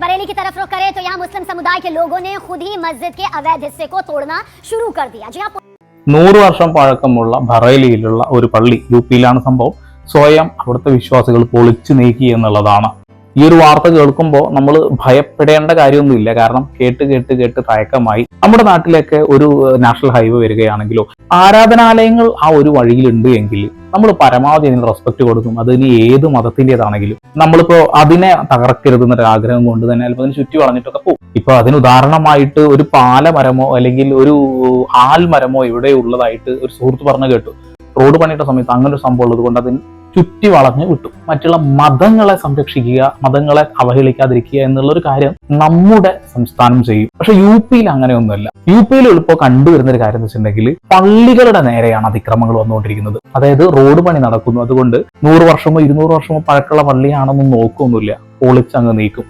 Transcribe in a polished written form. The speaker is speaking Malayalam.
बरेली की तरफ रुख करें तो यहाँ मुस्लिम समुदाय के लोगों ने खुद ही मस्जिद के अवैध हिस्से को तोड़ना शुरू कर दिया। जी हाँ, 100 വർഷം പഴക്കമുള്ള ബറേലിയിലുള്ള ഒരു പള്ളി, യു.പിയിലാണ് സംഭവം, സ്വയം അവിടുത്തെ വിശ്വാസികൾ പൊളിച്ചു നീക്കി എന്നുള്ളതാണ്. ഈ ഒരു വാർത്ത കേൾക്കുമ്പോൾ നമ്മൾ ഭയപ്പെടേണ്ട കാര്യമൊന്നുമില്ല. കാരണം കേട്ട് കേട്ട് കേട്ട് തയക്കമായി. നമ്മുടെ നാട്ടിലൊക്കെ ഒരു നാഷണൽ ഹൈവേ വരികയാണെങ്കിലോ ആരാധനാലയങ്ങൾ ആ ഒരു വഴിയിലുണ്ട് എങ്കിൽ നമ്മൾ പരമാവധി അതിന് റെസ്പെക്ട് കൊടുക്കും. അതിന് ഏത് മതത്തിൻ്റെതാണെങ്കിലും നമ്മളിപ്പോ അതിനെ തകർക്കരുത് എന്നൊരു ആഗ്രഹം കൊണ്ട് തന്നെ ചിലപ്പോൾ അതിന് ചുറ്റി വളഞ്ഞിട്ടൊക്കെ പോകും. ഇപ്പൊ അതിന് ഉദാഹരണമായിട്ട് ഒരു പാലമരമോ അല്ലെങ്കിൽ ഒരു ആൽമരമോ ഇവിടെ ഉള്ളതായിട്ട് ഒരു സുഹൃത്ത് പറഞ്ഞു കേട്ടു. റോഡ് പണിയുടെ സമയത്ത് അങ്ങനെ ഒരു സംഭവം ഉള്ളത് കൊണ്ട് അതിന് ചുറ്റി വളഞ്ഞ് വിട്ടു. മറ്റുള്ള മതങ്ങളെ സംരക്ഷിക്കുക, മതങ്ങളെ അവഹേളിക്കാതിരിക്കുക എന്നുള്ളൊരു കാര്യം നമ്മുടെ സംസ്ഥാനം ചെയ്യും. പക്ഷെ യു.പിയിൽ അങ്ങനെയൊന്നുമല്ല. യു.പിയിൽ ഇപ്പോൾ കണ്ടുവരുന്ന ഒരു കാര്യം എന്ന് വെച്ചിട്ടുണ്ടെങ്കിൽ പള്ളികളുടെ നേരെയാണ് അതിക്രമങ്ങൾ വന്നുകൊണ്ടിരിക്കുന്നത്. അതായത് റോഡ് പണി നടക്കുന്നു, അതുകൊണ്ട് 100 വർഷമോ 200 വർഷമോ പഴക്കമുള്ള പള്ളിയാണെന്നും നോക്കൊന്നുമില്ല, പൊളിച്ചങ്ങ് നീക്കും.